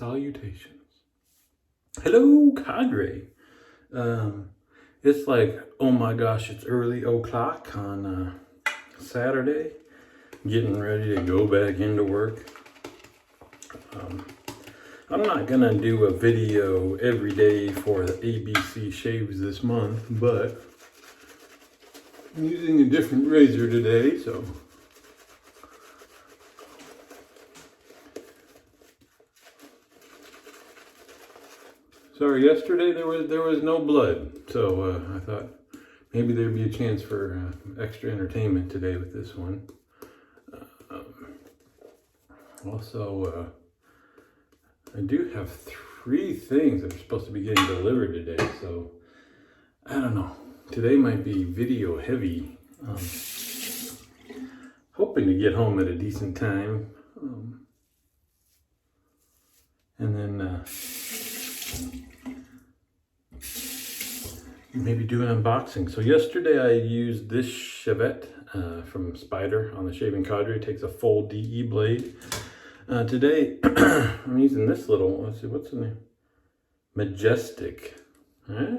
salutations. Hello, cadre. It's like, oh my gosh, it's early o'clock on Saturday. Getting ready to go back into work. I'm not gonna do a video every day for the ABC shaves this month, but I'm using a different razor today, so. Sorry, yesterday there was no blood, so I thought maybe there'd be a chance for extra entertainment today with this one. Also, I do have 3 things that are supposed to be getting delivered today, so I don't know. Today might be video heavy. Hoping to get home at a decent time, and then maybe do an unboxing. So yesterday I used this Chevette from Spider on the Shaving Cadre. It takes a full DE blade. Today I'm using this little, let's see, what's the name? Majestic. Huh?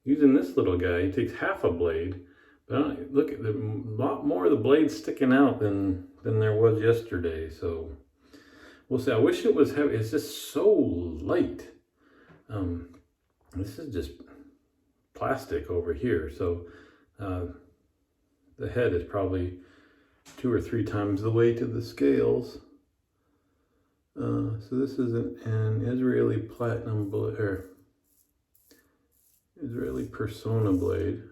Using this little guy. He takes half a blade. But look at a lot more of the blade sticking out than there was yesterday. So we'll see. I wish it was heavy. It's just so light. This is just plastic over here, so the head is probably 2 or 3 times the weight of the scales. So this is an Israeli platinum blade, or Israeli Persona blade.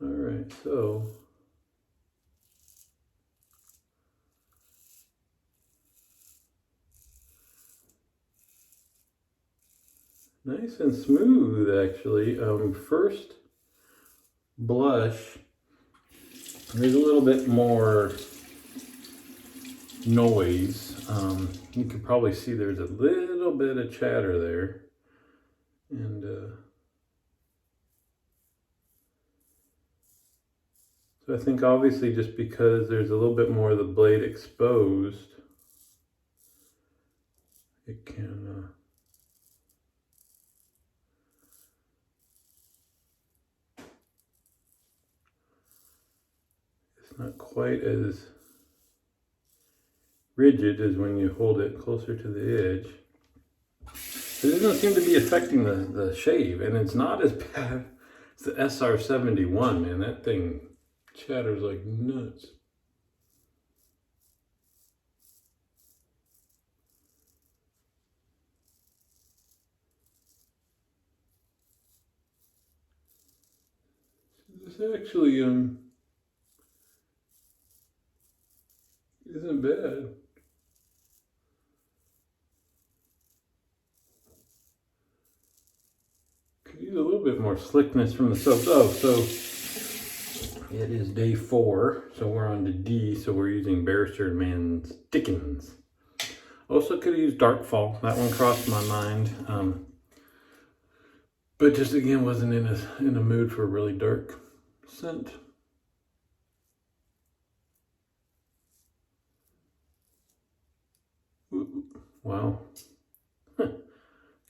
All right, so nice and smooth, actually. First blush, there's a little bit more noise. You can probably see there's a little bit of chatter there. And so I think obviously just because there's a little bit more of the blade exposed, it can it's not quite as rigid as when you hold it closer to the edge. It doesn't seem to be affecting the shave, and it's not as bad as the SR71, man. That thing chatters like nuts. This actually isn't bad. Could use a little bit more slickness from the soap. Oh, so it is day 4, so we're on to D, so we're using Barrister Man's Dickens. Also could have used Dark Fall. That one crossed my mind. But just again wasn't in a mood for a really dark scent. Ooh, wow.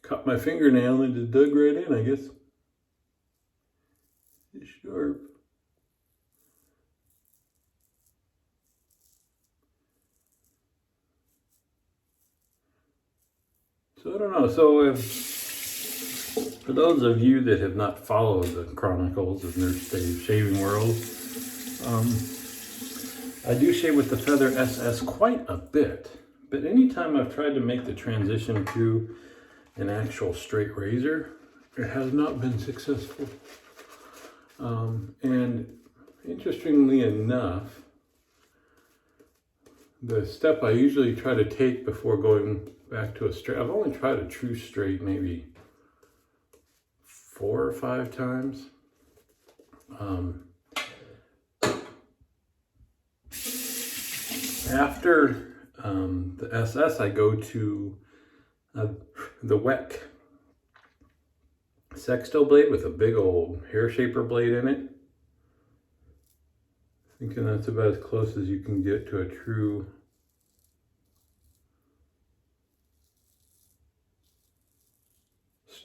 Caught my fingernail and just dug right in, I guess. It's sharp. So I don't know. So for those of you that have not followed the Chronicles of Nurse Dave's Shaving World, I do shave with the Feather SS quite a bit. But anytime I've tried to make the transition to an actual straight razor, it has not been successful. And interestingly enough, the step I usually try to take before going back to a straight, I've only tried a true straight maybe 4 or 5 times. After the SS, I go to the WEC Sexto blade with a big old hair shaper blade in it. Thinking that's about as close as you can get to a true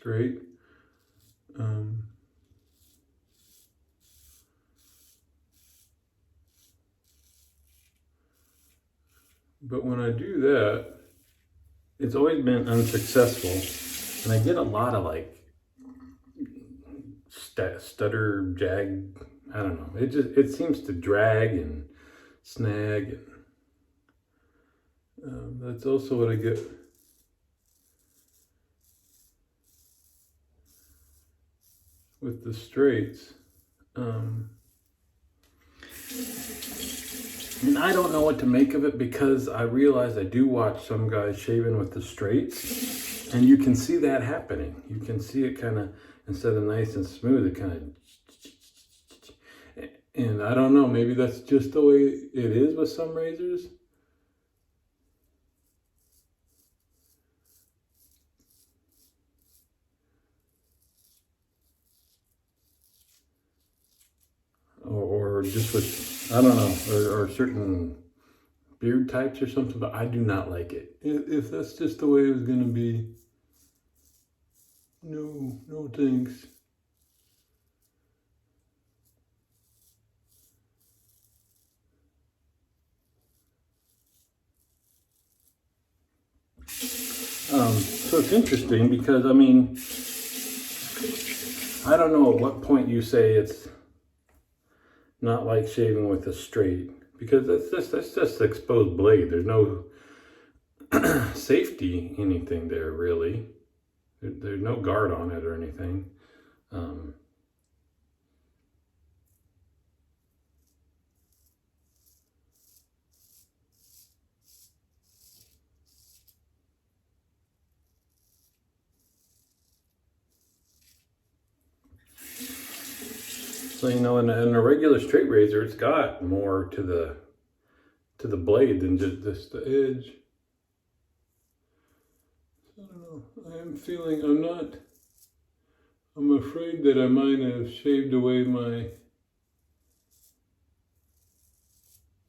straight. But when I do that, it's always been unsuccessful, and I get a lot of like stutter, jag. I don't know. It seems to drag and snag. That's also what I get with the straights. And I don't know what to make of it, because I realize I do watch some guys shaving with the straights, and you can see that happening. You can see it kind of, instead of nice and smooth, it kind of, and I don't know, maybe that's just the way it is with some razors. Or just with, I don't know, or certain beard types or something, but I do not like it. If that's just the way it was going to be, no thanks. So it's interesting because, I mean, I don't know at what point you say it's not like shaving with a straight, because that's just exposed blade. There's no safety anything there, really. There's no guard on it or anything. So, you know, in a regular straight razor, it's got more to the blade than just the edge. I don't know. I'm afraid that I might have shaved away my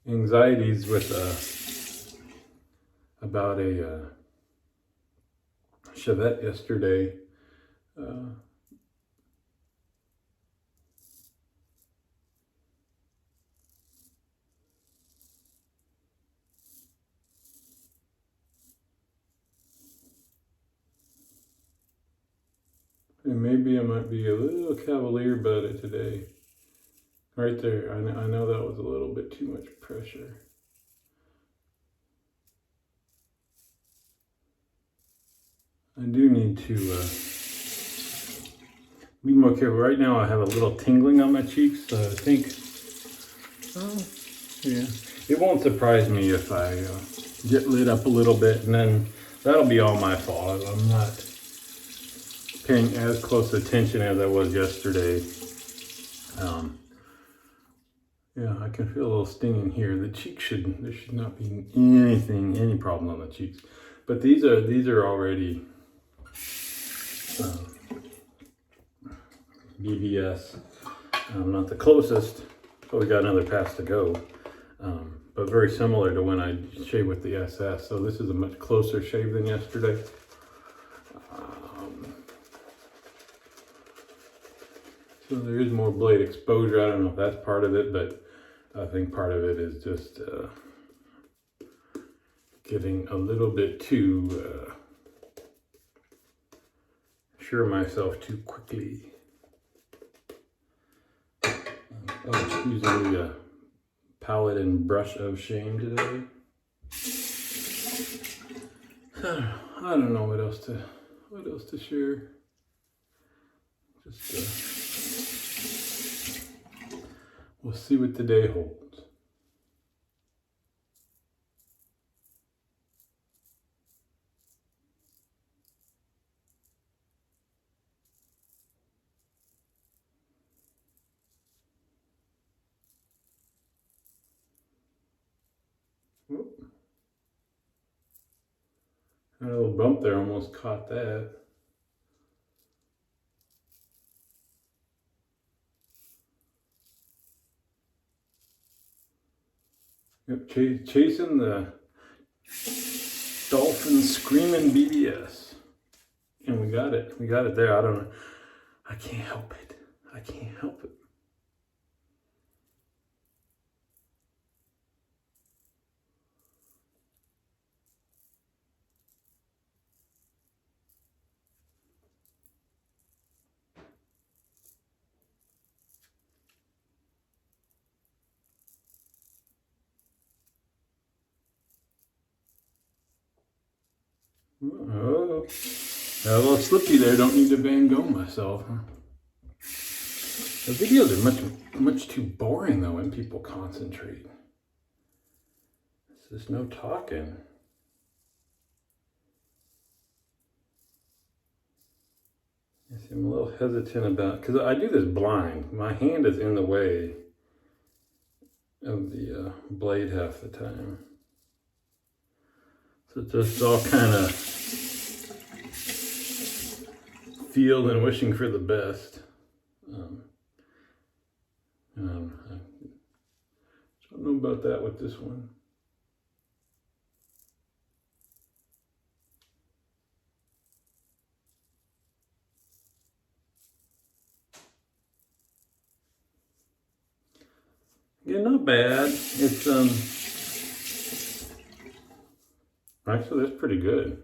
anxieties with about a Chevette yesterday. And maybe I might be a little cavalier about it today. Right there, I know that was a little bit too much pressure. I do need to be more careful. Right now I have a little tingling on my cheeks, so I think, yeah, it won't surprise me if I get lit up a little bit, and then that'll be all my fault. I'm not paying as close attention as I was yesterday. Yeah, I can feel a little stinging here. There should not be any problem on the cheeks. But these are already BBS. Not the closest, but we got another pass to go. But very similar to when I shaved with the SS. So this is a much closer shave than yesterday. So there is more blade exposure. I don't know if that's part of it, but I think part of it is just getting a little bit too sure of myself too quickly. Using the palette and brush of shame today. I don't know what else to share. Just we'll see what the day holds. Whoop. A little bump there, almost caught that. Yep, chasing the dolphin screaming BBS. and we got it. We got it there. I don't know. I can't help it. I can't help it. Oh, a little slippy there. Don't need to Van Gogh myself. Huh? The videos are much too boring though when people concentrate. There's no talking. I'm a little hesitant about, because I do this blind. My hand is in the way of the blade half the time. So it's just all kind of feel and wishing for the best. I don't know about that with this one. Yeah, not bad. It's actually that's pretty good.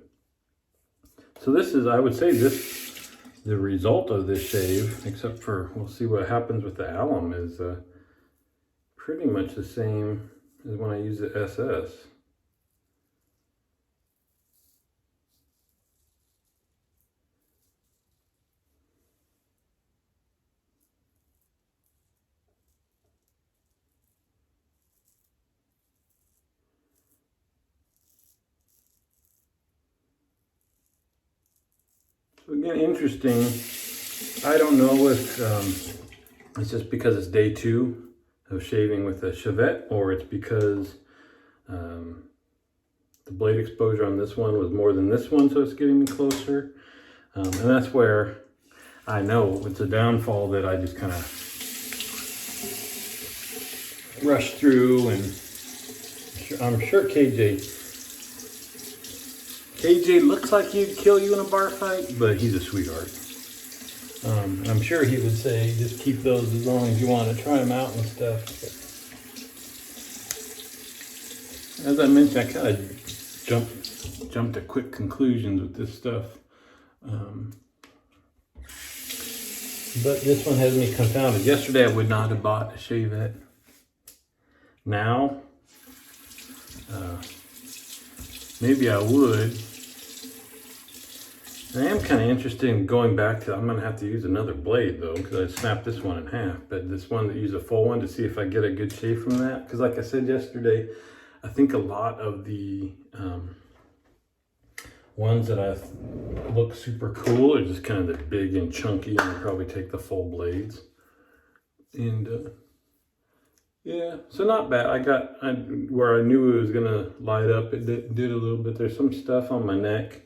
So this is, I would say this, the result of this shave, except for we'll see what happens with the alum, is pretty much the same as when I use the SS. So again, interesting. I don't know if it's just because it's day 2 of shaving with a Chevette, or it's because the blade exposure on this one was more than this one, so it's getting me closer. And that's where I know it's a downfall that I just kind of rush through, and I'm sure KJ looks like he'd kill you in a bar fight, but he's a sweetheart. I'm sure he would say just keep those as long as you want to try them out and stuff. But as I mentioned, I kind of jumped to quick conclusions with this stuff. But this one has me confounded. Yesterday I would not have bought a Shavette. Now, maybe I would. I am kind of interested in going back to, I'm going to have to use another blade though, because I snapped this one in half. But this one, to use a full one to see if I get a good shave from that. Because like I said yesterday, I think a lot of the ones that I look super cool are just kind of the big and chunky, and I probably take the full blades. And yeah, so not bad. Where I knew it was gonna light up, it did a little bit. There's some stuff on my neck,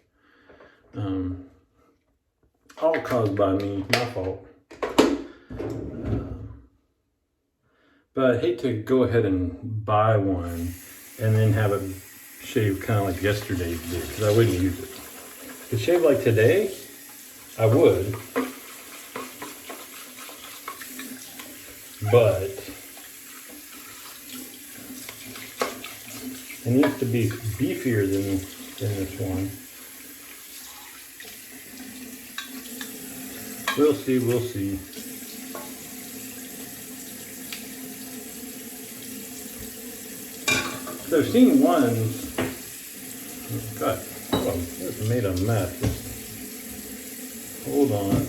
all caused by me, my fault. But I hate to go ahead and buy one and then have it shave kind of like yesterday's did, because I wouldn't use it. To shave like today, I would, but it needs to be beefier than this one. We'll see, we'll see. So I've seen ones, God, oh, this made a mess. Hold on.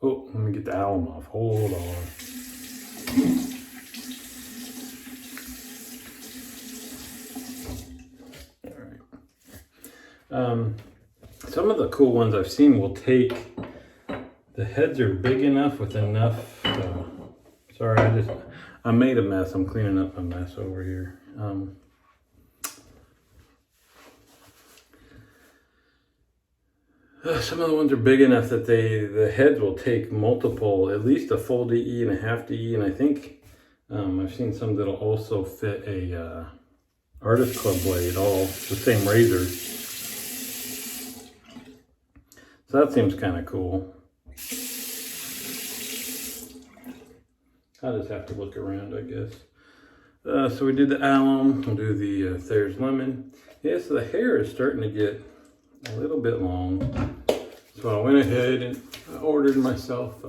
Oh, let me get the alum off. Hold on. All right. Some of the cool ones I've seen will take, the heads are big enough with enough, sorry, I made a mess. I'm cleaning up a mess over here. Some of the ones are big enough that the heads will take multiple, at least a full DE and a half DE, and I think I've seen some that'll also fit a artist club blade, all the same razor. So that seems kind of cool. I'll just have to look around, I guess. So we did the alum, we'll do the Thayer's lemon. Yeah, so the hair is starting to get a little bit long. So I went ahead and I ordered myself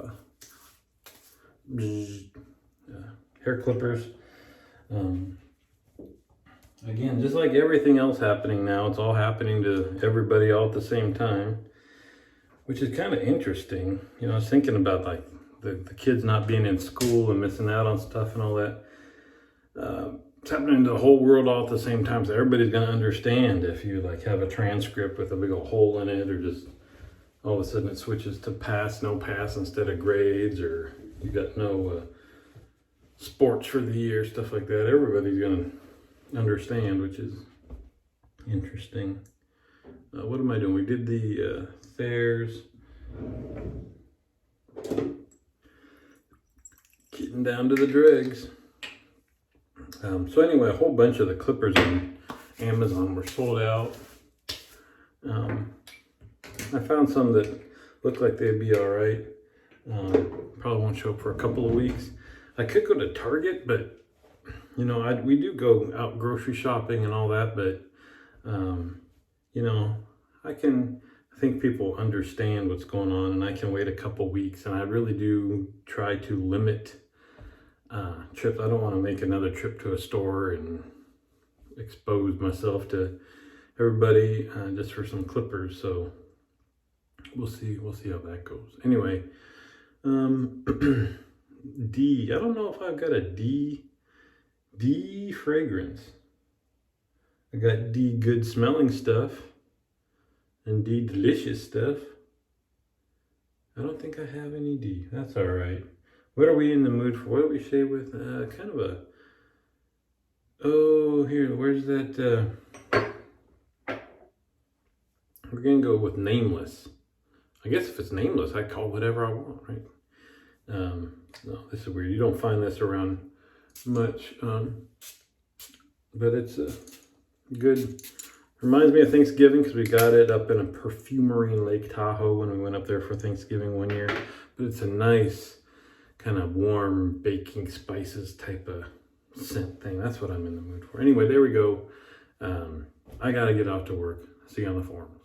hair clippers. Again, just like everything else happening now, it's all happening to everybody all at the same time, which is kind of interesting. You know, I was thinking about like the kids not being in school and missing out on stuff and all that. It's happening to the whole world all at the same time, so everybody's going to understand if you like have a transcript with a big old hole in it, or just all of a sudden it switches to pass, no pass instead of grades, or you got no sports for the year, stuff like that. Everybody's going to understand, which is interesting. What am I doing? We did the Thayer's. Getting down to the dregs. So anyway, a whole bunch of the clippers on Amazon were sold out. I found some that looked like they'd be all right. Probably won't show up for a couple of weeks. I could go to Target, but you know, we do go out grocery shopping and all that, but you know, I think people understand what's going on, and I can wait a couple weeks, and I really do try to limit trips. I don't want to make another trip to a store and expose myself to everybody just for some clippers. So we'll see how that goes. Anyway, D. I don't know if I've got a D fragrance. I got D good smelling stuff and D delicious stuff. I don't think I have any D. That's all right. What are we in the mood for? What do we shave with? Kind of a... Oh, here, where's that? We're going to go with nameless. I guess if it's nameless, I call whatever I want, right? No, this is weird. You don't find this around much. But it's good. Reminds me of Thanksgiving because we got it up in a perfumery in Lake Tahoe when we went up there for Thanksgiving one year. But it's a nice kind of warm baking spices type of scent thing. That's what I'm in the mood for. Anyway, there we go. I got to get off to work. See you on the forums.